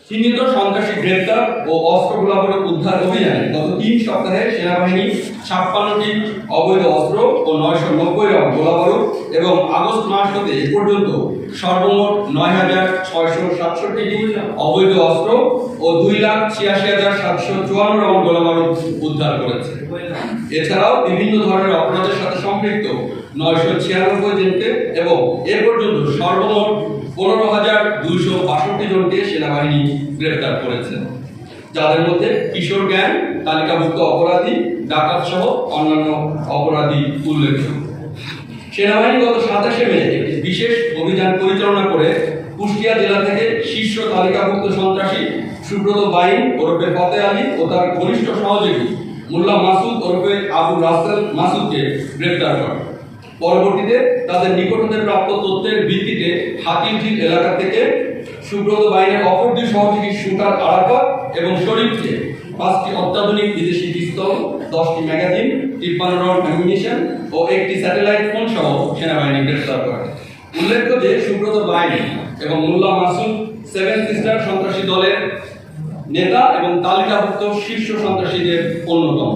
চিহ্নিত সন্ত্রাসী গ্রেপ্তার ও অস্ত্র গোলাবারুদ উদ্ধার অভিযানে গত ৩ সপ্তাহে সেনাবাহিনী ৫৬টি অবৈধ অস্ত্র ও ৯৯০ রাউন্ড গোলাবারুদ এবং আগস্ট মাস হতে এ পর্যন্ত সর্বমোট ৯,৬৬৭টি অবৈধ অস্ত্র ও ২,৮৬,৭৫৪ রাউন্ড গোলাবারুদ উদ্ধার করেছে। এছাড়াও বিভিন্ন ধরনের অপরাধের সাথে সম্পৃক্ত ৯৯৬ জনকে এবং এ পর্যন্ত সর্বমোট ১৫,২৬২ জনকে সেনাবাহিনী গ্রেফতার করেছে, যাদের মধ্যে কিশোর গ্যাং, তালিকাভুক্ত অপরাধী, ডাকাত সহ অন্যান্য অপরাধী উল্লেখযোগ্য। সেনাবাহিনী গত ২৭ মে একটি বিশেষ অভিযান পরিচালনা করে কুষ্টিয়া জেলা থেকে শীর্ষ তালিকাভুক্ত সন্ত্রাসী সুব্রত বাইন ওরফে ফতে আলী ও তার ঘনিষ্ঠ সহযোগী মোল্লা মাসুদ ওরফে আবু রাসেল মাসুদকে গ্রেফতার করে। পরবর্তীতে তাদের নিকট হতে প্রাপ্ত তথ্যের ভিত্তিতে হাতিরঝিল এলাকা থেকে সুব্রত বাইনের অপর দুই সহযোগী শুটার আরাফাত এবং শরীফকে ৫টি অত্যাধুনিক বিদেশি পিস্তল, 10টি ম্যাগাজিন, 53 রাউন্ড অ্যামিনিশন ও একটি স্যাটেলাইট ফোন সহ সেনাবাহিনী গ্রেফতার করে। উল্লেখ্য যে সুব্রত বাইন এবং মোল্লা মাসুদ 7 সিস্টার সন্ত্রাসী দলের নেতা এবং তালিকাভুক্ত শীর্ষ সন্ত্রাসীদের অন্যতম।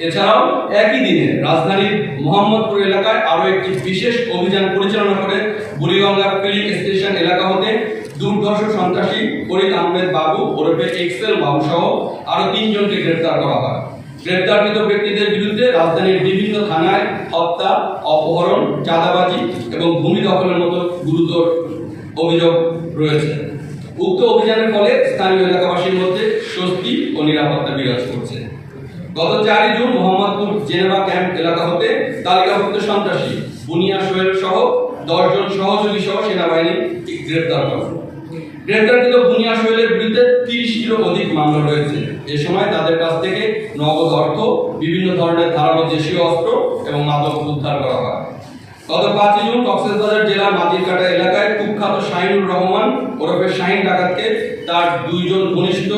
এছাড়াও একই দিনে রাজধানীর মোহাম্মদপুর এলাকায় আরও একটি বিশেষ অভিযান পরিচালনা করে বুড়িগঙ্গা ফিলিং স্টেশন এলাকা হতে দুর্ধর্ষ সন্ত্রাসী ফরিদ আহমেদ বাবু ওরফে এক্সেল বাবু সহ আরও 3 জনকে গ্রেফতার করা হয়। গ্রেফতারকৃত ব্যক্তিদের বিরুদ্ধে রাজধানীর বিভিন্ন থানায় হত্যা, অপহরণ, চাঁদাবাজি এবং ভূমি দখলের মতো গুরুতর অভিযোগ রয়েছে। উক্ত অভিযানের ফলে স্থানীয় এলাকাবাসীর মধ্যে স্বস্তি ও নিরাপত্তা বিরাজ করছে। গত ৪ জুন মোহাম্মদপুর জেনেভা ক্যাম্প এলাকা হতে তালিকাভুক্ত সন্ত্রাসী বুনিয়া সোহেল সহ 10 জন সহযোগী সহ সেনাবাহিনী গ্রেফতার করে। গ্রেফতারকৃত বুনিয়া সোহেলের বিরুদ্ধে 30টিরও অধিক মামলা রয়েছে। এ সময় তাদের কাছ থেকে নগদ অর্থ, বিভিন্ন ধরনের ধারালো দেশীয় অস্ত্র এবং মাদক উদ্ধার করা হয়। গত ৫ জুন কক্সবাজার জেলার মাদিরকাটা এলাকায় কুখ্যাত শাহিনুর রহমান ওরফে শাহিন ডাকাতকে তার 2 জন ঘনিষ্ঠ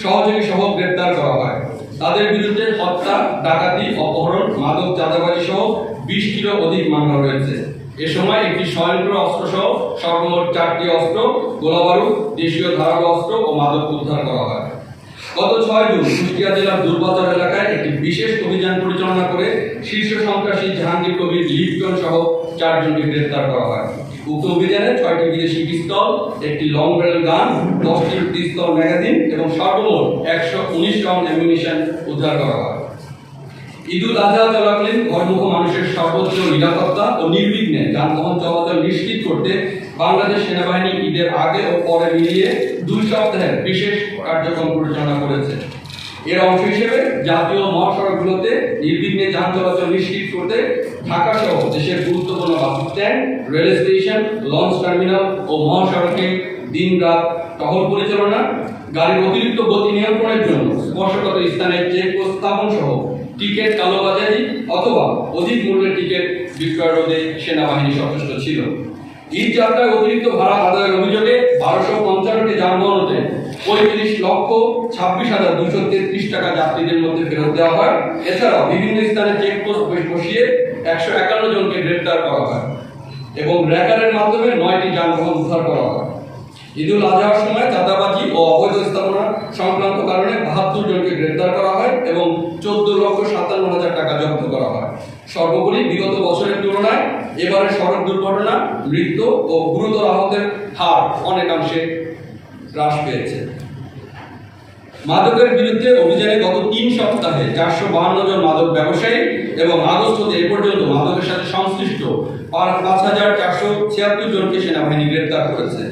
সহযোগী সহ গ্রেফতার করা হয়। তাদের বিরুদ্ধে হত্যা, ডাকাতি, অপহরণ, মাদক, চাঁদাবাজি সহ 20টিরও অধিক মামলা রয়েছে। এ সময় একটি স্বয়ংক্রিয় অস্ত্র সহ সর্বমোট 4টি অস্ত্র, গোলাবারুদ, দেশীয় ধারালো অস্ত্র ও মাদক উদ্ধার করা হয়। গত 6 জুন কুষ্টিয়া জেলার দুর্বাজার এলাকায় একটি বিশেষ অভিযান পরিচালনা করে শীর্ষ সন্ত্রাসী জাহাঙ্গীর কবির লিপ্টন সহ 4 জনকে গ্রেফতার করা হয়। উক্ত অভিযানে 6টি বিদেশি পিস্তল, একটি লং ব্যারেল গান, 10টি পিস্তল ম্যাগাজিন এবং সর্বমোট 119 রাউন্ড অ্যামিনিশন উদ্ধার করা হয়। ঈদুল আজহা চলাকালীন ঘরমুখ মানুষের সর্বোচ্চ নিরাপত্তা ও নির্বিঘ্নে যানবাহন চলাচল নিশ্চিত করতে বাংলাদেশ সেনাবাহিনী ঈদের আগে ও পরে মিলিয়ে 2 সপ্তাহের বিশেষ কার্যক্রম পরিচালনা করেছে। এর অংশ হিসেবে জাতীয় মহাসড়কগুলোতে নির্বিঘ্নে যান চলাচল নিশ্চিত করতে ঢাকা সহ দেশের গুরুত্বপূর্ণ bus stand, rail station, launch terminal ও মহাসড়কে দিন-রাত টহল পরিচালনা, গাড়ির অতিরিক্ত গতি নিয়ন্ত্রণের জন্য স্পর্শকাতর স্থানে চেকপোস্ট স্থাপন সহ টিকিট কালোবাজারি অথবা অধিক মূল্যের টিকিট বিক্রয় রোধে সেনাবাহিনী সচেষ্ট ছিল। ঈদ যাত্রায় অতিরিক্ত ভাড়া আদায়ের অভিযোগে 1255টি যানবাহন হতে 35,26,233 টাকা যাত্রীদের মধ্যে ফেরত দেওয়া হয়। এছাড়াও বিভিন্ন স্থানে চেকপোস্ট বসিয়ে 151 জনকে গ্রেফতার করা হয় এবং র্যাকারের মাধ্যমে 9টি যানবাহন উদ্ধার করা হয়। ঈদুল আজহার সময় চাঁদাবাজি ও অবৈধ স্থাপনা সংক্রান্ত কারণে 72 জনকে গ্রেফতার করা হয় এবং 14,57,000 টাকা জব্দ করা হয়। সর্বোপরি বিগত বছরের তুলনায় এবারে সড়ক দুর্ঘটনা, মৃত্যু ও গুরুতর আহতের হার অনেকাংশে হ্রাস পেয়েছে। মাদকের বিরুদ্ধে অভিযানে গত 3 সপ্তাহে 452 জন মাদক ব্যবসায়ী এবং আগস্ট হতে এ পর্যন্ত মাদকের সাথে সংশ্লিষ্ট 5,476 জনকে সেনাবাহিনী গ্রেফতার করেছে।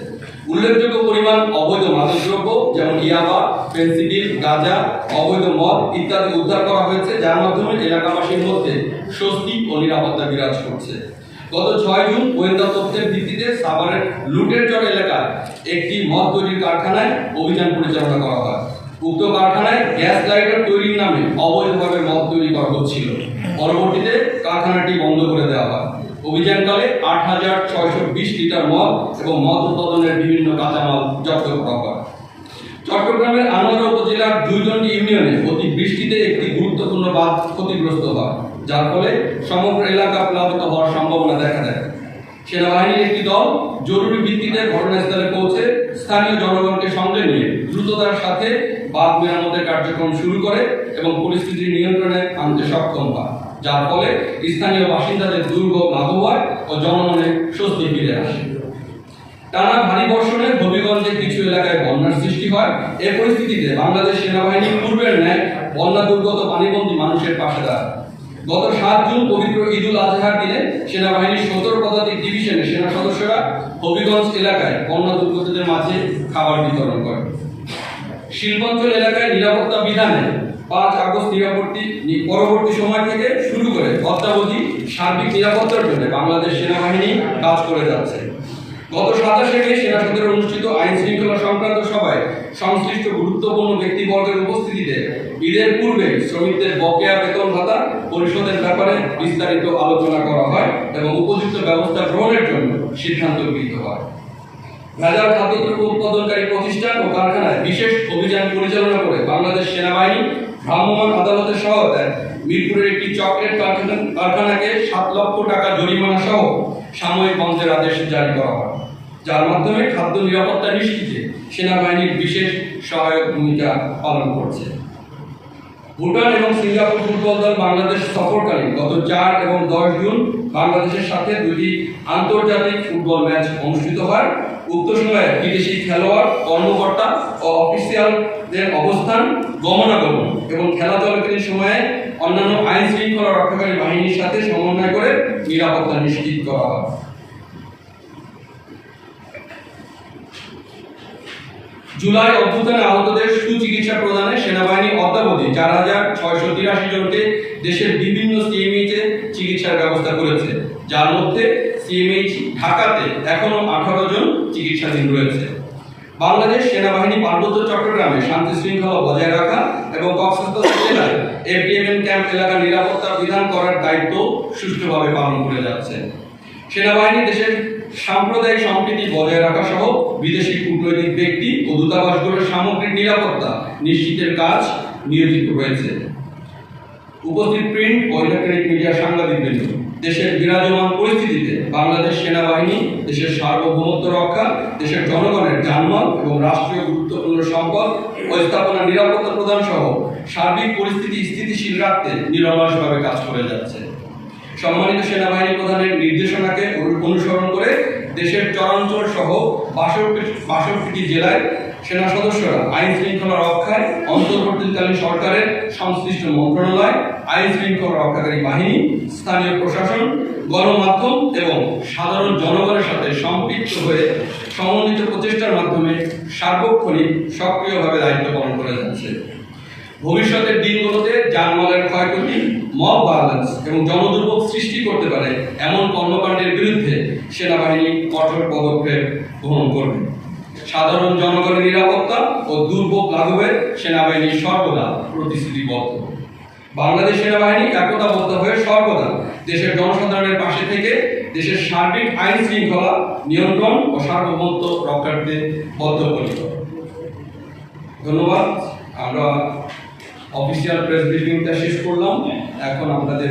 উল্লেখযোগ্য পরিমাণ অবৈধ মাদকদ্রব্য যেমন ইয়াবা, ফেন্সিডিল, গাঁজা, অবৈধ মদ ইত্যাদি উদ্ধার করা হয়েছে, যার মাধ্যমে এলাকাবাসীর মধ্যে স্বস্তি ও নিরাপত্তা বিরাজ করছে। গত 6 জুন গোয়েন্দা তথ্যের ভিত্তিতে সাভারের লুটেরচর এলাকায় একটি মদ তৈরির কারখানায় অভিযান পরিচালনা করা হয়। উক্ত কারখানায় গ্যাস লাইটার তৈরির নামে অবৈধভাবে মদ তৈরি করা হচ্ছিল। পরবর্তীতে কারখানাটি বন্ধ করে দেওয়া হয়। অভিযানকালে 8,620 লিটার মদ এবং মদ উৎপাদনের বিভিন্ন কাঁচামাল জব্দ করা হয়। চট্টগ্রামের আনোয়ারা উপজেলার 2 ইউনিয়নে অতি বৃষ্টিতে একটি গুরুত্বপূর্ণ বাঁধ ক্ষতিগ্রস্ত হয়, যার ফলে সমগ্র এলাকা প্লাবিত হওয়ার সম্ভাবনা দেখা দেয়। সেনাবাহিনীর একটি দল জরুরি ভিত্তিতে ঘটনাস্থলে পৌঁছে স্থানীয় জনগণকে সঙ্গে নিয়ে দ্রুততার সাথে বাঁধ মেরামতের কার্যক্রম শুরু করে এবং পরিস্থিতি নিয়ন্ত্রণে আনতে সক্ষম হয়, যার ফলে স্থানীয় বাসিন্দাদের দুর্ভোগ লাঘব হয় ও জনমনে স্বস্তি ফিরে আসে। টানা ভারী বর্ষণে হবিগঞ্জের কিছু এলাকায় বন্যার সৃষ্টি হয়। এই পরিস্থিতিতে বাংলাদেশ সেনাবাহিনী পূর্বের ন্যায় বন্যা দুর্গত পানিবন্দী মানুষের পাশে দাঁড়ায়। গত 7 জুন পবিত্র ঈদুল আজহার দিনে সেনাবাহিনীর 17 পদাতিক ডিভিশনের সেনা সদস্যরা হবিগঞ্জ এলাকায় বন্যা দুর্গতদের মাঝে খাবার বিতরণ করে। শিল্পাঞ্চল এলাকায় নিরাপত্তা বিধানে 5 আগস্ট পরবর্তী সময় থেকে শুরু করে অদ্যাবধি সার্বিক নিরাপত্তার জন্য বাংলাদেশ সেনাবাহিনী কাজ করে যাচ্ছে। গত 27 মে সেনা সদরে অনুষ্ঠিত আইন শৃঙ্খলা সংক্রান্ত সভায় সংশ্লিষ্ট গুরুত্বপূর্ণ ব্যক্তিবর্গের উপস্থিতিতে ঈদের পূর্বে শ্রমিকদের বকেয়া বেতন ভাতা পরিশোধের ব্যাপারে বিস্তারিত আলোচনা করা হয় এবং উপযুক্ত ব্যবস্থা গ্রহণের জন্য সিদ্ধান্ত গৃহীত হয়। ভেজাল খাদ্যদ্রব্য উৎপাদনকারী প্রতিষ্ঠান ও কারখানায় বিশেষ অভিযান পরিচালনা করে বাংলাদেশ সেনাবাহিনী ভ্রাম্যমাণ আদালতের সহায়তায় মিরপুরের একটি চকলেট কারখানাকে 7 লক্ষ টাকা জরিমানা সহ সাময়িক বন্ধের আদেশ জারি করা হয়, যার মাধ্যমে খাদ্য নিরাপত্তা নিশ্চিতে সেনাবাহিনীর বিশেষ সহায়ক ভূমিকা পালন করছে। ভুটান এবং সিঙ্গাপুর ফুটবল দল বাংলাদেশ সফরকালীন গত 4 এবং 10 জুন বাংলাদেশের সাথে 2টি আন্তর্জাতিক ফুটবল ম্যাচ অনুষ্ঠিত হয়। উক্ত সময়ে বিদেশি খেলোয়াড়, কর্মকর্তা ও অফিসিয়ালদের অবস্থান, গমনাগমন এবং খেলা চলাকালীন সময়ে অন্যান্য আইন শৃঙ্খলা রক্ষাকারী বাহিনীর সাথে সমন্বয় করে নিরাপত্তা নিশ্চিত করা হয়। জুলাই অভ্যুত্থানে আহতদের সুচিকিৎসা প্রদানে সেনাবাহিনী অদ্যাবধি 4683 জনকে দেশের বিভিন্ন সিএমএইচ এ চিকিৎসার ব্যবস্থা করেছে, যার মধ্যে সিএমএইচ ঢাকাতে এখনো 18 জন চিকিৎসাধীন রয়েছে। বাংলাদেশ সেনাবাহিনী পার্বত্য চট্টগ্রামে শান্তি শৃঙ্খলা বজায় রাখা এবং কক্সবাজার জেলায় এফডিএমএন ক্যাম্প এলাকা নিরাপত্তা বিধান করার দায়িত্ব সুষ্ঠুভাবে পালন করে যাচ্ছে। সেনাবাহিনী দেশের সাম্প্রদায়িক সম্প্রীতি বজায় রাখা সহ বিদেশি কূটনৈতিক ব্যক্তি ও দূতাবাসগুলোর সামগ্রিক নিরাপত্তা নিশ্চিতের কাজ নিয়োজিত রয়েছে। উপস্থিত প্রিন্ট ও ইলেকট্রনিক মিডিয়া সাংবাদিকবৃন্দ, দেশের বিরাজমান পরিস্থিতিতে বাংলাদেশ সেনাবাহিনী দেশের সার্বভৌমত্ব রক্ষা, দেশের জনগণের জানমাল এবং রাষ্ট্রীয় গুরুত্বপূর্ণ সম্পদ ও স্থাপনা নিরাপত্তা প্রদান সহ সার্বিক পরিস্থিতি স্থিতিশীল রাখতে নিরলসভাবে কাজ করে যাচ্ছে। সম্মানিত সেনাবাহিনী প্রধানের নির্দেশনাকে অনুসরণ করে দেশের চরাঞ্চল সহ 62টি জেলায় সেনা সদস্যরা আইন শৃঙ্খলা রক্ষায় অন্তর্বর্তীকালীন সরকারের সংশ্লিষ্ট মন্ত্রণালয়, আইন শৃঙ্খলা রক্ষাকারী বাহিনী, স্থানীয় প্রশাসন, গণমাধ্যম এবং সাধারণ জনগণের সাথে সম্পৃক্ত হয়ে সমন্বিত প্রচেষ্টার মাধ্যমে সার্বক্ষণিক সক্রিয়ভাবে দায়িত্ব পালন করে যাচ্ছে। ভবিষ্যতের দিনগুলোতে জানমালের ক্ষয়ক্ষতি, মব ভায়োলেন্স এবং জনদুর্ভোগ সৃষ্টি করতে পারে এমন কর্মকাণ্ডের বিরুদ্ধে সেনাবাহিনী কঠোর পদক্ষেপ গ্রহণ করবে। সাধারণ জনগণের নিরাপত্তা ও দুর্ভোগ লাঘবে সেনাবাহিনী সর্বদা প্রতিশ্রুতিবদ্ধ। বাংলাদেশ সেনাবাহিনী একতাবদ্ধ হয়ে সর্বদা দেশের জনসাধারণের পাশে থেকে দেশের সার্বিক আইন শৃঙ্খলা নিয়ন্ত্রণ ও সার্বভৌমত্ব রক্ষার্থে বদ্ধপরিকর। ধন্যবাদ। আমরা অফিসিয়াল প্রেস ব্রিফিংটা শেষ করলাম। এখন আপনাদের